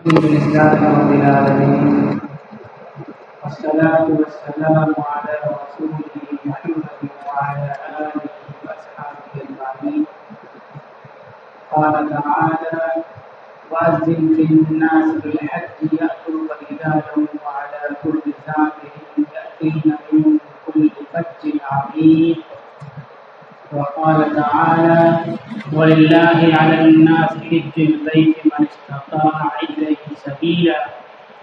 الحمد لله رب العالمين والصلاة والسلام على رسوله محمد وعلى آله وأصحابه أجمعين. قال تعالى: وأذن في الناس بالحج يأتوك رجالا وعلى كل ضامر يأتين من كل فج عميق. وقال تعالى: ولله على الناس حج البيت من استطاع إليه سبيلا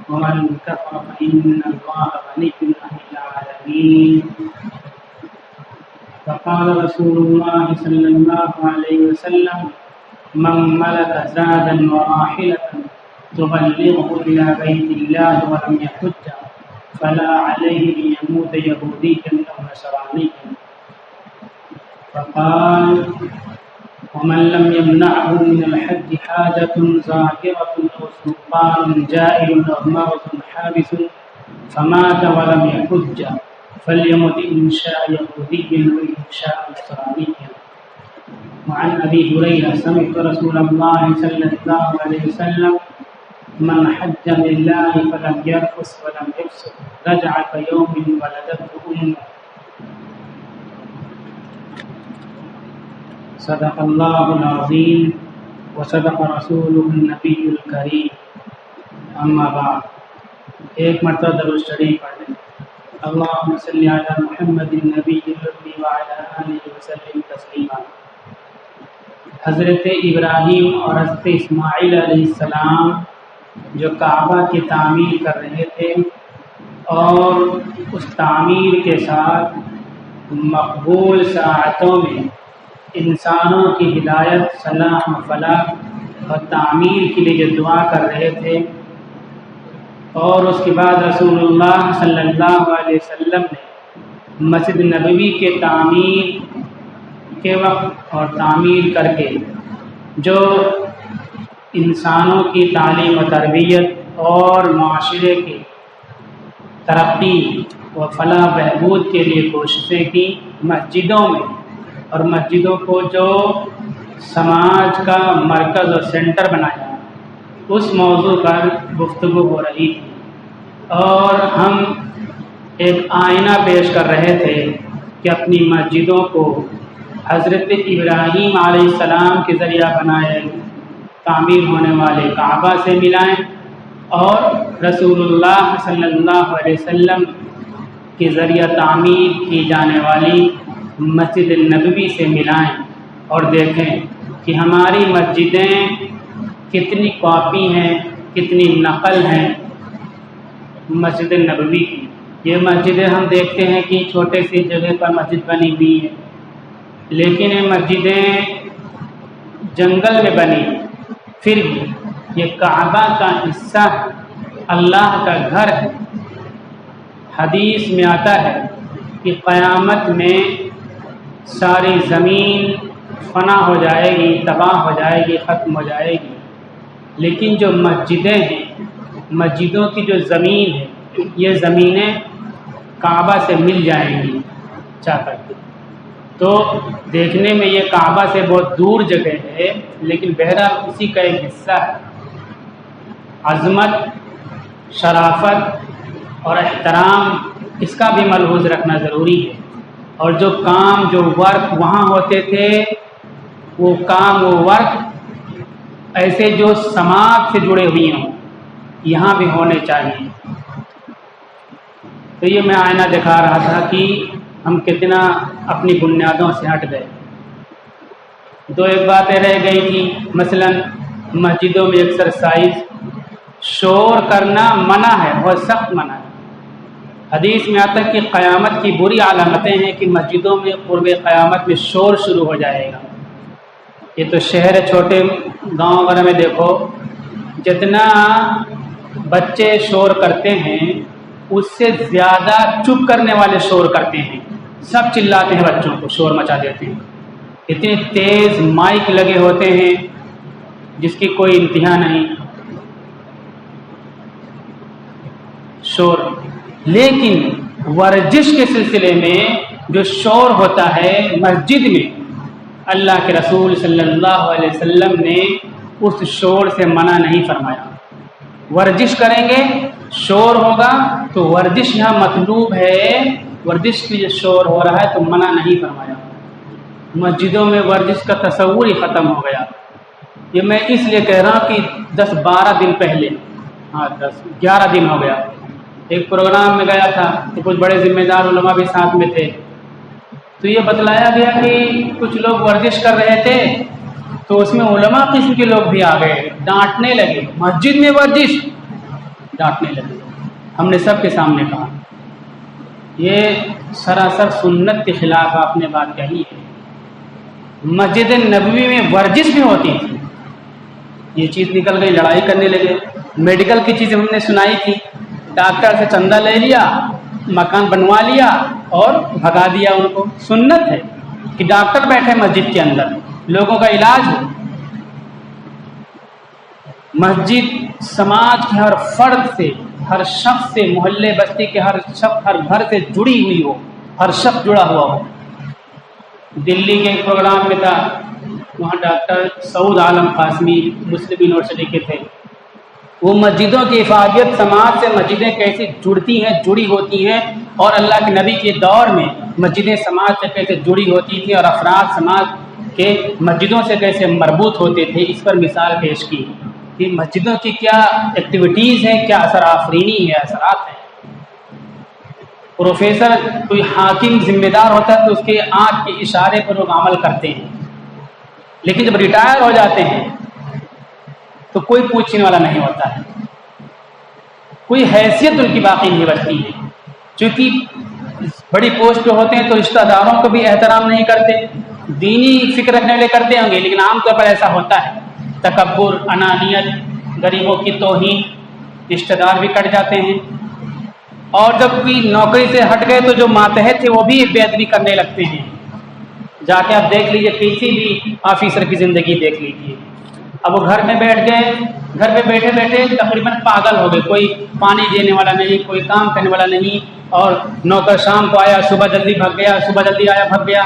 ومن كفر فإن الله غني عن العالمين. فقال رسول الله صلى الله عليه وسلم: من ملك زادا وراحلة تبلغه إلى بيت الله ولم يحج فلا عليه أن يموت يهوديا أو نصرانيا. فقال: ومن لم يمنعه من الحج حاجة ظاهرة أو سلطان جائر أو مرض حابس فمات ولم يحج فليمت إن شاء يهوديا وإن شاء نصرانيا. وعن أبي هريرة سمعت رسول الله صلى الله عليه وسلم: من حج لله فلم يرفث ولم يفسق رجع كيوم ولدته أمه. صدق اللہ العظیم وصدق رسولہ النبی الکریم. اما بعد، ایک مرتبہ درود شریف پڑھ لیں. اللہم صلی علی محمد النبی الذی وعلی آلہ وسلم تسلیما. حضرت ابراہیم اور حضرت اسماعیل علیہ السلام جو کعبہ کی تعمیر کر رہے تھے اور اس تعمیر کے ساتھ مقبول ساعتوں میں انسانوں کی ہدایت، صلاح و فلاح اور تعمیر کے لیے جو دعا کر رہے تھے، اور اس کے بعد رسول اللہ صلی اللہ علیہ وسلم نے مسجد نبوی کے تعمیر کے وقت اور تعمیر کر کے جو انسانوں کی تعلیم و تربیت اور معاشرے کی ترقی و فلاح بہبود کے لیے کوششیں کی، مسجدوں میں اور مسجدوں کو جو سماج کا مرکز اور سینٹر بنایا، اس موضوع پر گفتگو ہو رہی تھی اور ہم ایک آئینہ پیش کر رہے تھے کہ اپنی مسجدوں کو حضرت ابراہیم علیہ السلام کے ذریعہ بنائے تعمیر ہونے والے کعبہ سے ملائیں اور رسول اللہ صلی اللہ علیہ وسلم کے ذریعہ تعمیر کی جانے والی مسجد نبوی سے ملائیں اور دیکھیں کہ ہماری مسجدیں کتنی کاپی ہیں، کتنی نقل ہیں مسجد نبوی کی. یہ مسجدیں ہم دیکھتے ہیں کہ چھوٹے سی جگہ پر مسجد بنی ہوئی ہے، لیکن یہ مسجدیں جنگل میں بنی، پھر بھی یہ کعبہ کا حصہ اللہ کا گھر ہے. حدیث میں آتا ہے کہ قیامت میں ساری زمین فنا ہو جائے گی، تباہ ہو جائے گی، ختم ہو جائے گی، لیکن جو مسجدیں ہیں، مسجدوں کی جو زمین ہے، یہ زمینیں کعبہ سے مل جائیں گی چاہ کر کے. تو دیکھنے میں یہ کعبہ سے بہت دور جگہ ہے، لیکن بہرحال اسی کا ایک حصہ ہے. عظمت، شرافت اور احترام اس کا بھی ملحوظ رکھنا ضروری ہے. اور جو کام، جو ورک وہاں ہوتے تھے، وہ کام، وہ ورک ایسے جو سماج سے جڑے ہوئے ہوں، یہاں بھی ہونے چاہیے. تو یہ میں آئینہ دکھا رہا تھا کہ ہم کتنا اپنی بنیادوں سے ہٹ گئے. دو ایک باتیں رہ گئی تھیں، مثلا مسجدوں میں ایکسرسائز، شور کرنا منع ہے، بہت سخت منع ہے. حدیث میں آتا ہے کہ قیامت کی بری علامتیں ہیں کہ مسجدوں میں قرب قیامت میں شور شروع ہو جائے گا. یہ تو شہر ہے، چھوٹے گاؤں وغیرہ میں دیکھو، جتنا بچے شور کرتے ہیں اس سے زیادہ چپ کرنے والے شور کرتے ہیں. سب چلاتے ہیں، بچوں کو شور مچا دیتے ہیں. اتنے تیز مائک لگے ہوتے ہیں جس کی کوئی انتہا نہیں، شور. لیکن ورزش کے سلسلے میں جو شور ہوتا ہے مسجد میں، اللہ کے رسول صلی اللہ علیہ وسلم نے اس شور سے منع نہیں فرمایا. ورزش کریں گے شور ہوگا، تو ورزش یہاں مطلوب ہے، ورزش کی جو شور ہو رہا ہے تو منع نہیں فرمایا۔ مسجدوں میں ورزش کا تصور ہی ختم ہو گیا۔ یہ میں اس لیے کہہ رہا ہوں کہ 10-12 دن پہلے، 10-11 دن ہو گیا، ایک پروگرام میں گیا تھا تو کچھ بڑے ذمہ دار علماء بھی ساتھ میں تھے، تو یہ بتلایا گیا کہ کچھ لوگ ورزش کر رہے تھے تو اس میں علماء قسم کے لوگ بھی آ گئے، ڈانٹنے لگے، مسجد میں ورزش، ڈانٹنے لگے۔ ہم نے سب کے سامنے کہا یہ سراسر سنت کے خلاف آپ نے بات کہی ہے۔ مسجد نبوی میں ورزش بھی ہوتی تھی، یہ چیز نکل گئی، لڑائی کرنے لگے۔ میڈیکل کی چیزیں ہم نے سنائی تھی، ڈاکٹر سے چندہ لے لیا، مکان بنوا لیا اور بھگا دیا ان کو۔ سنت ہے کہ ڈاکٹر بیٹھے مسجد کے اندر، لوگوں کا علاج ہو۔ مسجد سماج کے ہر فرد سے، ہر شخص سے، محلے بستی کے ہر شخص، ہر گھر سے جڑی ہوئی ہو، ہر شخص جڑا ہوا ہو۔ دلی کے ایک پروگرام میں تھا، وہاں ڈاکٹر سعود عالم قاسمی مسلم یونیورسٹی کے تھے، وہ مسجدوں کی حفاظت، سماج سے مسجدیں کیسے جڑتی ہیں، جڑی ہوتی ہیں، اور اللہ کے نبی کے دور میں مسجدیں سماج سے کیسے جڑی ہوتی تھیں اور افراد سماج کے مسجدوں سے کیسے مربوط ہوتے تھے، اس پر مثال پیش کی کہ مسجدوں کی کیا ایکٹیویٹیز ہیں، کیا اثر آفرینی ہے، اثرات ہیں۔ پروفیسر کوئی حاکم ذمہ دار ہوتا ہے تو اس کے آنکھ کے اشارے پر لوگ عمل کرتے ہیں، لیکن جب ریٹائر ہو جاتے ہیں تو کوئی پوچھنے والا نہیں ہوتا ہے، کوئی حیثیت ان کی باقی نہیں بچتی ہے۔ چونکہ بڑی پوسٹ پہ ہوتے ہیں تو رشتہ داروں کو بھی احترام نہیں کرتے، دینی فکر رکھنے والے کرتے ہوں گے، لیکن عام طور پر ایسا ہوتا ہے، تکبر، انانیت، غریبوں کی توہین، رشتہ دار بھی کٹ جاتے ہیں۔ اور جب کوئی نوکری سے ہٹ گئے تو جو ماتحت تھے وہ بھی بے ادبی کرنے لگتے ہیں۔ جا کے آپ دیکھ لیجئے، کسی بھی آفیسر کی زندگی دیکھ لیجئے، اب وہ گھر میں بیٹھ گئے، گھر پہ بیٹھے بیٹھے تقریباً پاگل ہو گئے، کوئی پانی دینے والا نہیں، کوئی کام کرنے والا نہیں، اور نوکر شام کو آیا، صبح جلدی بھگ گیا، صبح جلدی آیا بھگ گیا،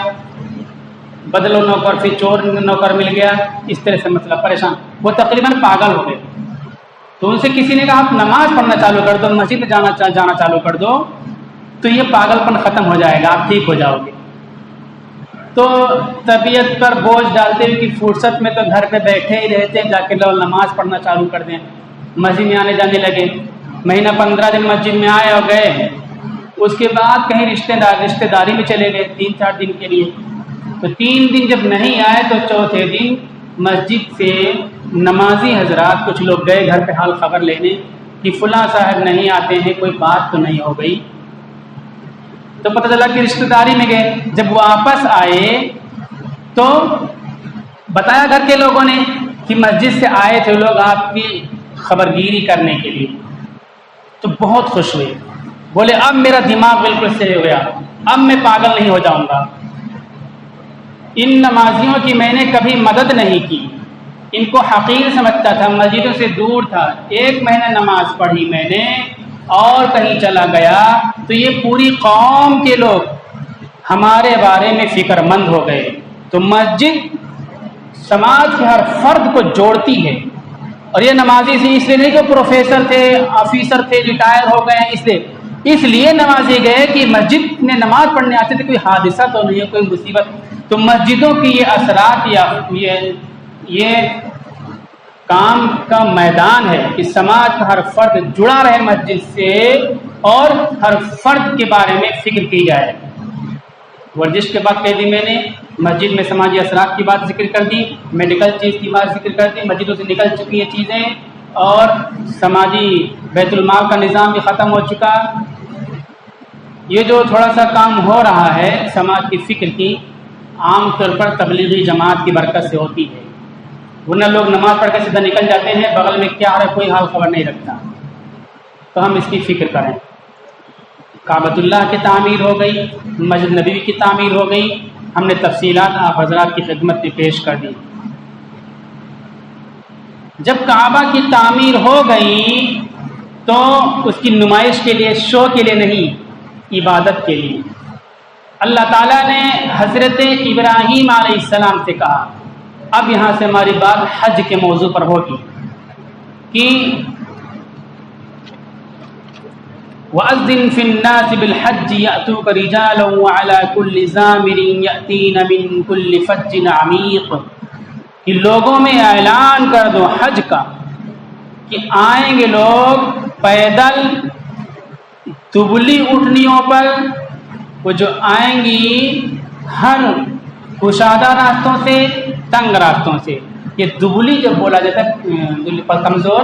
بدلو نوکر، پھر چور نوکر مل گیا، اس طرح سے مطلب پریشان، وہ تقریباً پاگل ہو گئے۔ تو ان سے کسی نے کہا آپ نماز پڑھنا چالو کر دو، مسجد میں جانا چالو کر دو، تو یہ پاگل پن ختم ہو جائے گا، آپ ٹھیک ہو جاؤ گے۔ تو طبیعت پر بوجھ ڈالتے ہوئے کہ فرصت میں تو گھر پہ بیٹھے ہی رہتے ہیں، جا کے لوگ نماز پڑھنا چالو کر دیں، مسجد میں آنے جانے لگے۔ مہینہ 15 دن مسجد میں آئے اور گئے، اس کے بعد کہیں رشتہ داری میں چلے گئے 3-4 دن کے لیے، تو 3 دن جب نہیں آئے تو چوتھے دن مسجد سے نمازی حضرات کچھ لوگ گئے گھر پہ حال خبر لینے کہ فلاں صاحب نہیں آتے ہیں، کوئی بات تو نہیں ہو گئی۔ تو پتہ چلا کہ رشتہ داری میں گئے، جب واپس آئے تو بتایا گھر کے لوگوں نے کہ مسجد سے آئے تھے لوگ آپ کی خبرگیری کرنے کے لیے، تو بہت خوش ہوئے، بولے اب میرا دماغ بالکل صحیح ہو گیا، اب میں پاگل نہیں ہو جاؤں گا۔ ان نمازیوں کی میں نے کبھی مدد نہیں کی، ان کو حقیر سمجھتا تھا، مسجدوں سے دور تھا، 1 مہینہ نماز پڑھی میں نے اور کہیں چلا گیا تو یہ پوری قوم کے لوگ ہمارے بارے میں فکر مند ہو گئے۔ تو مسجد سماج کے ہر فرد کو جوڑتی ہے، اور یہ نمازی سے اس لیے نہیں کہ پروفیسر تھے، آفیسر تھے، ریٹائر ہو گئے، اس لیے نمازی گئے کہ مسجد میں نماز پڑھنے آتے تھے، کوئی حادثہ تو نہیں ہے، کوئی مصیبت۔ تو مسجدوں کی یہ اثرات یا یہ کام کا میدان ہے کہ سماج کا ہر فرد جڑا رہے مسجد سے، اور ہر فرد کے بارے میں فکر کی جائے۔ ورزش کے بات کہہ دی میں نے، مسجد میں سماجی اثرات کی بات ذکر کر دی، میڈیکل چیز کی بات ذکر کر دی، مسجدوں سے نکل چکی ہیں چیزیں، اور سماجی بیت المال کا نظام بھی ختم ہو چکا۔ یہ جو تھوڑا سا کام ہو رہا ہے سماج کی فکر کی، عام طور پر تبلیغی جماعت کی برکت سے ہوتی ہے، ورنہ لوگ نماز پڑھ کے سیدھا نکل جاتے ہیں، بغل میں کیا ہے کوئی حال خبر نہیں رکھتا۔ تو ہم اس کی فکر کریں۔ کعبۃ اللہ کی تعمیر ہو گئی، مسجد نبوی کی تعمیر ہو گئی، ہم نے تفصیلات آپ حضرات کی خدمت میں پیش کر دی۔ جب کعبہ کی تعمیر ہو گئی تو اس کی نمائش کے لیے، شو کے لیے نہیں، عبادت کے لیے۔ اللہ تعالیٰ نے حضرت ابراہیم علیہ السلام سے کہا، اب یہاں سے ہماری بات حج کے موضوع پر ہوگی، کہ وَأَذِّن فِي النَّاسِ بِالْحَجِّ يَأْتُوكَ رِجَالًا وَعَلَى كُلِّ ضَامِرٍ يَأْتِينَ مِنْ كُلِّ فَجٍّ عَمِيقٍ، کہ لوگوں میں اعلان کر دو حج کا کہ آئیں گے لوگ پیدل دبلی اٹھنیوں پر، وہ جو آئیں گی ہر کشادہ راستوں سے، تنگ راستوں سے۔ یہ دبلی جب بولا جاتا ہے کمزور،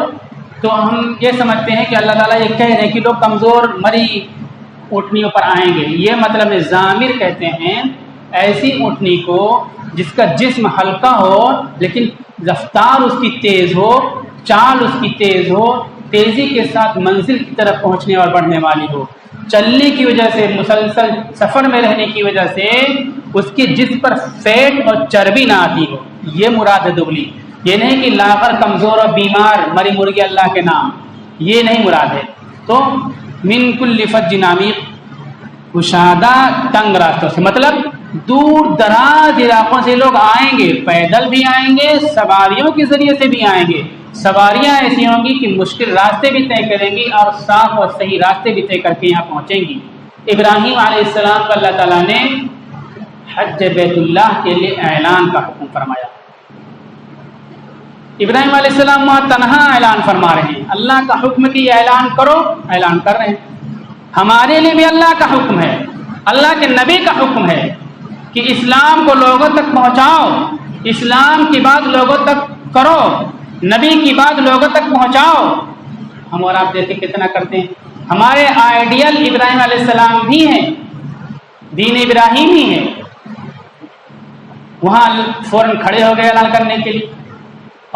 تو ہم یہ سمجھتے ہیں کہ اللہ تعالیٰ یہ کہہ رہے ہیں کہ لوگ کمزور مری اٹھنیوں پر آئیں گے۔ یہ مطلب ضامر کہتے ہیں ایسی اٹھنی کو جس کا جسم ہلکا ہو لیکن رفتار اس کی تیز ہو، چال اس کی تیز ہو، تیزی کے ساتھ منزل کی طرف پہنچنے اور بڑھنے والی ہو، چلنے کی وجہ سے، مسلسل سفر میں رہنے کی وجہ سے اس کے جسم پر فیٹ اور چربی نہ آتی ہو، یہ مراد ہے دبلی۔ یہ نہیں کہ لاغر، کمزور اور بیمار مری مرغی اللہ کے نام، یہ نہیں مراد ہے۔ تو من کل فج عمیق، کشادہ تنگ راستوں سے، مطلب دور دراز علاقوں سے لوگ آئیں گے، پیدل بھی آئیں گے، سواریوں کے ذریعے سے بھی آئیں گے۔ سواریاں ایسی ہوں گی کہ مشکل راستے بھی طے کریں گی اور صاف اور صحیح راستے بھی طے کر کے یہاں پہنچیں گی۔ ابراہیم علیہ السلام کو اللہ تعالیٰ نے حج بیت اللہ کے لیے اعلان کا حکم فرمایا۔ ابراہیم علیہ السلام وہاں تنہا اعلان فرما رہے ہیں، اللہ کا حکم کہ یہ اعلان کرو، اعلان کر رہے ہیں۔ ہمارے لیے بھی اللہ کا حکم ہے، اللہ کے نبی کا حکم ہے کہ اسلام کو لوگوں تک پہنچاؤ، اسلام کی بات لوگوں تک کرو، نبی کی بات لوگوں تک پہنچاؤ۔ ہم اور آپ دیکھیں کتنا کرتے ہیں۔ ہمارے آئیڈیل ابراہیم علیہ السلام بھی ہیں، دین ابراہیم ہی ہے، وہاں فوراً کھڑے ہو گئے اعلان کرنے کے لیے،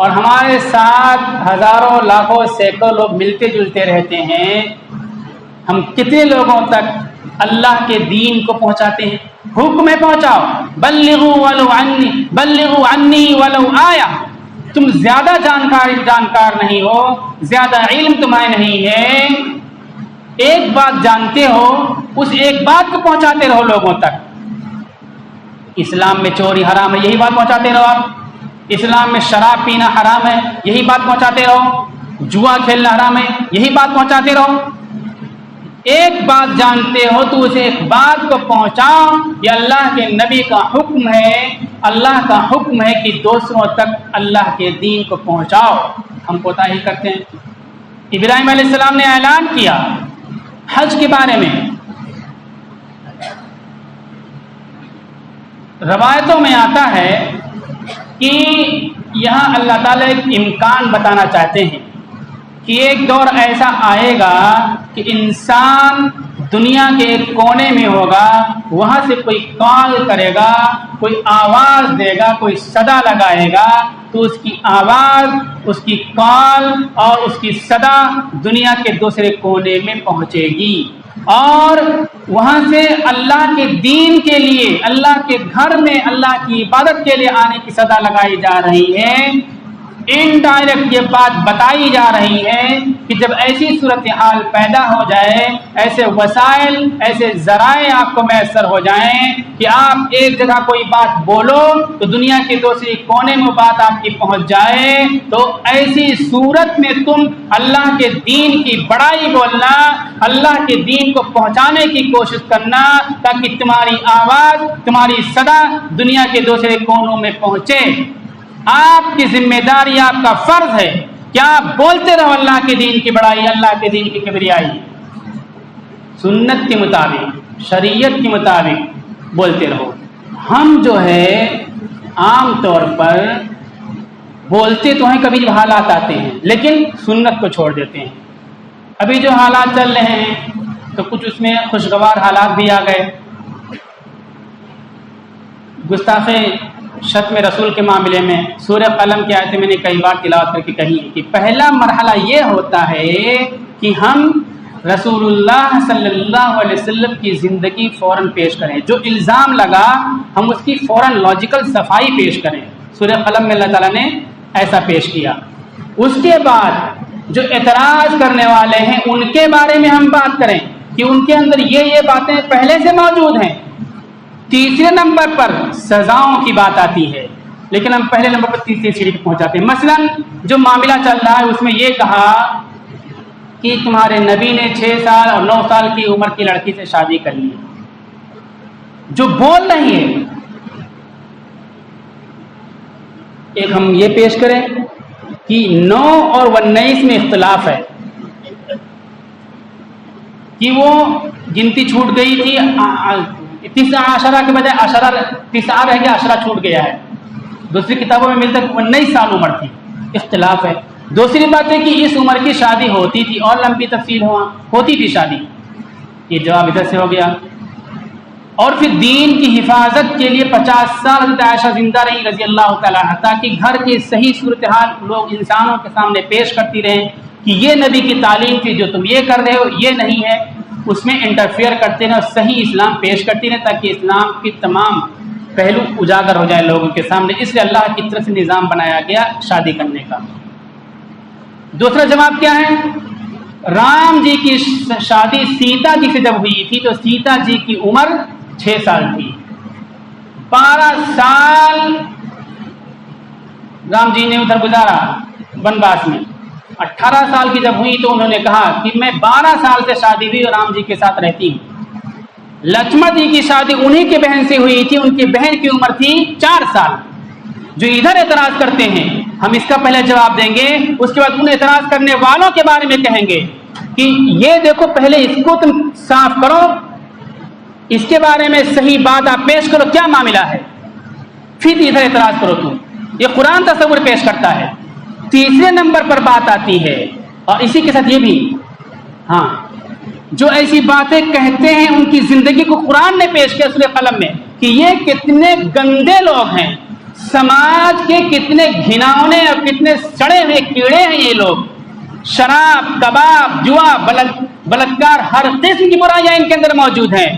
اور ہمارے ساتھ ہزاروں لاکھوں سینکڑوں لوگ ملتے جلتے رہتے ہیں۔ ہم کتنے لوگوں تک اللہ کے دین کو پہنچاتے ہیں؟ حکم پہنچاؤ، بلغوا ولو عنی، بلغوا عنی ولو آیا۔ تم زیادہ جانکار نہیں ہو، زیادہ علم تمہیں نہیں ہے، ایک بات جانتے ہو، اس ایک بات کو پہنچاتے رہو لوگوں تک۔ اسلام میں چوری حرام ہے، یہی بات پہنچاتے رہو آپ۔ اسلام میں شراب پینا حرام ہے، یہی بات پہنچاتے رہو۔ جوا کھیلنا حرام ہے، یہی بات پہنچاتے رہو۔ ایک بات جانتے ہو تو اسے ایک بات کو پہنچاؤ۔ یہ اللہ کے نبی کا حکم ہے، اللہ کا حکم ہے کہ دوسروں تک اللہ کے دین کو پہنچاؤ۔ ہم کوتاہی کرتے ہیں۔ ابراہیم علیہ السلام نے اعلان کیا حج کے بارے میں۔ روایتوں میں آتا ہے کہ یہاں اللہ تعالیٰ ایک امکان بتانا چاہتے ہیں کہ ایک دور ایسا آئے گا کہ انسان دنیا کے ایک کونے میں ہوگا، وہاں سے کوئی کال کرے گا، کوئی آواز دے گا، کوئی صدا لگائے گا، تو اس کی آواز، اس کی کال اور اس کی صدا دنیا کے دوسرے کونے میں پہنچے گی، اور وہاں سے اللہ کے دین کے لیے، اللہ کے گھر میں اللہ کی عبادت کے لیے آنے کی صدا لگائی جا رہی ہے۔ انڈائریکٹ یہ بات بتائی جا رہی ہے کہ جب ایسی صورتحال پیدا ہو جائے، ایسے وسائل، ایسے ذرائع آپ کو میسر ہو جائیں کہ آپ ایک جگہ کوئی بات بولو تو دنیا کے دوسرے کونے میں بات آپ کی پہنچ جائے، تو ایسی صورت میں تم اللہ کے دین کی بڑائی بولنا، اللہ کے دین کو پہنچانے کی کوشش کرنا، تاکہ تمہاری آواز، تمہاری صدا دنیا کے دوسرے کونوں میں پہنچے۔ آپ کی ذمہ داری، آپ کا فرض ہے کہ آپ بولتے رہو اللہ کے دین کی بڑائی، اللہ کے دین کی کبریائی، سنت کے مطابق، شریعت کے مطابق بولتے رہو۔ ہم جو ہے عام طور پر بولتے تو ہیں، کبھی جب حالات آتے ہیں لیکن سنت کو چھوڑ دیتے ہیں۔ ابھی جو حالات چل رہے ہیں تو کچھ اس میں خوشگوار حالات بھی آ گئے۔ گستاخی شتم رسول کے معاملے میں سورہ قلم کی آیتیں میں نے کئی بار تلاوت کر کے کہی کہ پہلا مرحلہ یہ ہوتا ہے کہ ہم رسول اللہ صلی اللہ علیہ وسلم کی زندگی فوراً پیش کریں، جو الزام لگا ہم اس کی فوراً لاجیکل صفائی پیش کریں۔ سورہ قلم میں اللہ تعالیٰ نے ایسا پیش کیا۔ اس کے بعد جو اعتراض کرنے والے ہیں ان کے بارے میں ہم بات کریں کہ ان کے اندر یہ باتیں پہلے سے موجود ہیں۔ تیسرے نمبر پر سزاؤں کی بات آتی ہے، لیکن ہم پہلے نمبر پر تیسری سیڑھی پہ پہنچاتے ہیں۔ مثلا جو معاملہ چل رہا ہے اس میں یہ کہا کہ تمہارے نبی نے 6 سال اور 9 سال کی عمر کی لڑکی سے شادی کر لی، جو بول رہی ہے۔ ایک ہم یہ پیش کریں کہ 9 اور 19 میں اختلاف ہے کہ وہ گنتی چھوٹ گئی تھی، 19 کے بجائے 9 رہ گیا، 10 چھوٹ گیا ہے۔ دوسری کتابوں میں ملتا ہے 19 سال عمر تھی، اختلاف ہے۔ دوسری بات ہے کہ اس عمر کی شادی ہوتی تھی، اور لمبی تفصیل ہوتی تھی شادی، یہ جواب ادھر سے ہو گیا۔ اور پھر دین کی حفاظت کے لیے 50 سال حضرت عائشہ زندہ رہی رضی اللہ تعالیٰ عنہ، تاکہ گھر کی صحیح صورتحال لوگ انسانوں کے سامنے پیش کرتی رہیں کہ یہ نبی کی تعلیم تھی، جو تم یہ کر رہے ہو یہ نہیں ہے، اس میں انٹرفیئر کرتے رہیں اور صحیح اسلام پیش کرتی رہیں، تاکہ اسلام کی تمام پہلو اجاگر ہو جائے لوگوں کے سامنے۔ اس لیے اللہ کی طرف سے نظام بنایا گیا شادی کرنے کا۔ دوسرا جواب کیا ہے؟ رام جی کی شادی سیتا جی سے جب ہوئی تھی تو سیتا جی کی عمر 6 سال تھی، 12 سال رام جی نے ادھر گزارا بنواس میں۔ 18 سال کی جب ہوئی تو انہوں نے کہا کہ میں 12 سال سے شادی ہوئی اور رام جی کے ساتھ رہتی ہوں۔ لکشمن جی کی شادی انہی کی بہن سے ہوئی تھی، ان کی بہن کی عمر تھی 4 سال۔ جو ادھر اعتراض کرتے ہیں ہم اس کا پہلے جواب دیں گے، اس کے بعد ان اعتراض کرنے والوں کے بارے میں کہیں گے کہ یہ دیکھو پہلے اس کو تم صاف کرو، اس کے بارے میں صحیح بات آپ پیش کرو کیا معاملہ ہے، پھر ادھر اعتراض کرو تم۔ یہ قرآن تصور پیش کرتا ہے۔ تیسرے نمبر پر بات آتی ہے، اور اسی کے ساتھ یہ بھی، ہاں جو ایسی باتیں کہتے ہیں ان کی زندگی کو قرآن نے پیش کیا سورہ قلم میں کہ یہ کتنے گندے لوگ ہیں، سماج کے کتنے گھناؤنے اور کتنے سڑے ہوئے کیڑے ہیں یہ لوگ۔ شراب، کباب، جوا، بلاکار، ہر قسم کی برائیاں ان کے اندر موجود ہیں،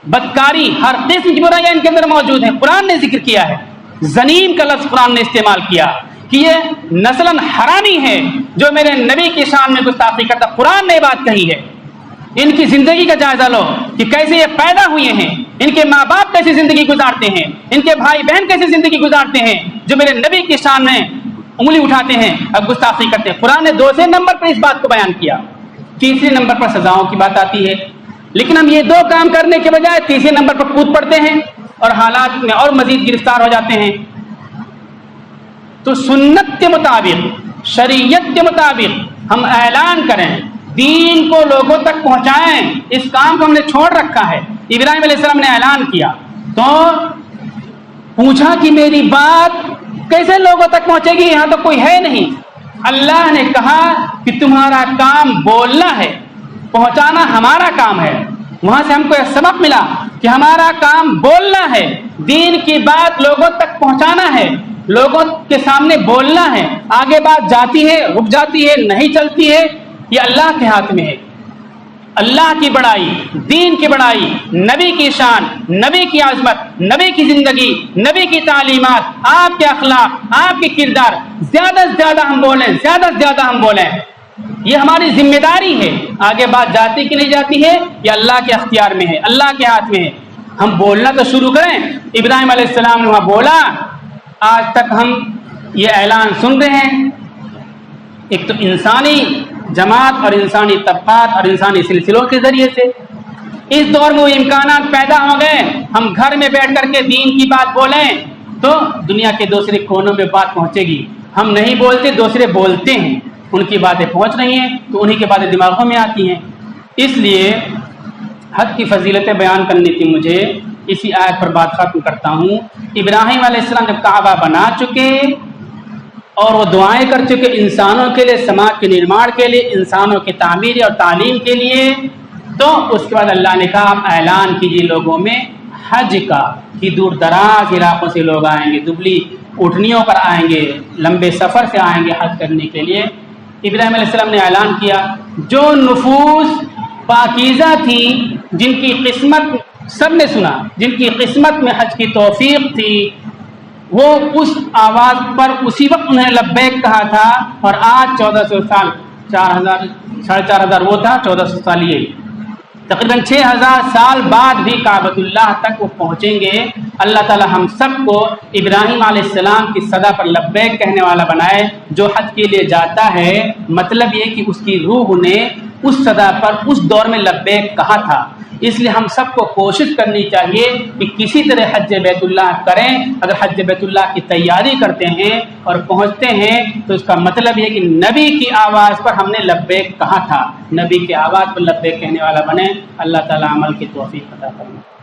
بدکاری، ہر قسم کی برائیاں ان کے اندر موجود ہیں۔ قرآن نے ذکر کیا ہے، زنیم کا لفظ قرآن نے استعمال کیا کہ یہ نسلاً حرامی ہے جو میرے نبی کی شان میں گستاخی کرتا۔ قرآن نے بات کہی ہے۔ ان کی زندگی کا جائزہ لو کہ کیسے یہ پیدا ہوئے ہیں، ان کے ماں باپ کیسی زندگی گزارتے ہیں، ان کے بھائی بہن کیسی زندگی گزارتے ہیں، جو میرے نبی کی شان میں انگلی اٹھاتے ہیں اور گستاخی کرتے ہیں۔ قرآن نے 2 نمبر پر اس بات کو بیان کیا۔ تیسرے نمبر پر سزاؤں کی بات آتی ہے، لیکن ہم یہ 2 کام کرنے کے بجائے تیسرے نمبر پر کود پڑتے ہیں اور حالات میں اور مزید گرفتار ہو جاتے ہیں۔ تو سنت کے مطابق، شریعت کے مطابق ہم اعلان کریں، دین کو لوگوں تک پہنچائیں، اس کام کو ہم نے چھوڑ رکھا ہے۔ ابراہیم علیہ السلام نے اعلان کیا تو پوچھا کہ میری بات کیسے لوگوں تک پہنچے گی، یہاں تو کوئی ہے نہیں۔ اللہ نے کہا کہ تمہارا کام بولنا ہے، پہنچانا ہمارا کام ہے۔ وہاں سے ہم کو یہ سبق ملا کہ ہمارا کام بولنا ہے، دین کی بات لوگوں تک پہنچانا ہے، لوگوں کے سامنے بولنا ہے۔ آگے بات جاتی ہے، رک جاتی ہے، نہیں چلتی ہے، یہ اللہ کے ہاتھ میں ہے۔ اللہ کی بڑائی، دین کی بڑائی، نبی کی شان، نبی کی عظمت، نبی کی زندگی، نبی کی تعلیمات، آپ کے اخلاق، آپ کے کردار، زیادہ سے زیادہ ہم بولیں، زیادہ سے زیادہ ہم بولیں، یہ ہماری ذمہ داری ہے۔ آگے بات جاتی کہ نہیں جاتی ہے یہ اللہ کے اختیار میں ہے، اللہ کے ہاتھ میں ہے۔ ہم بولنا تو شروع کریں۔ ابراہیم علیہ السلام نے وہاں بولا، آج تک ہم یہ اعلان سن رہے ہیں، ایک تو انسانی جماعت اور انسانی طبقات اور انسانی سلسلوں کے ذریعے سے۔ اس دور میں وہ امکانات پیدا ہو گئے، ہم گھر میں بیٹھ کر کے دین کی بات بولیں تو دنیا کے دوسرے کونوں میں بات پہنچے گی۔ ہم نہیں بولتے، دوسرے بولتے ہیں، ان کی باتیں پہنچ رہی ہیں تو انہی کی باتیں دماغوں میں آتی ہیں۔ اس لیے حج کی فضیلتیں بیان کرنی تھی مجھے، اسی آیت پر بات ختم کرتا ہوں۔ ابراہیم علیہ السلام جب کعبہ بنا چکے اور وہ دعائیں کر چکے انسانوں کے لیے، سماج کے نرماڑ کے لیے، انسانوں کی تعمیر اور تعلیم کے لیے، تو اس کے بعد اللہ نے کہا آپ اعلان کیجیے لوگوں میں حج کا، کہ دور دراز علاقوں سے لوگ آئیں گے، دبلی اٹھنیوں پر آئیں گے، لمبے سفر سے آئیں گے حج کرنے کے لیے۔ ابراہیم علیہ السلام نے اعلان کیا، جو نفوس پاکیزہ تھی، جن کی قسمت، سب نے سنا، جن کی قسمت میں حج کی توفیق تھی، وہ اس آواز پر اسی وقت انہیں لبیک کہا تھا، اور آج 1400 سال، 4,500 وہ تھا، 1400 سال یہ، تقریباً 6000 سال بعد بھی کعبۃ اللہ تک وہ پہنچیں گے۔ اللہ تعالی ہم سب کو ابراہیم علیہ السلام کی صدا پر لبیک کہنے والا بنائے۔ جو حج کے لیے جاتا ہے، مطلب یہ کہ اس کی روح نے اس صدا پر اس دور میں لبیک کہا تھا۔ اس لیے ہم سب کو کوشش کرنی چاہیے کہ کسی طرح حج بیت اللہ کریں۔ اگر حج بیت اللہ کی تیاری کرتے ہیں اور پہنچتے ہیں تو اس کا مطلب یہ کہ نبی کی آواز پر ہم نے لبیک کہا تھا، نبی کی آواز پر لبیک کہنے والا بنے۔ اللہ تعالیٰ عمل کی توفیق عطا فرمائے۔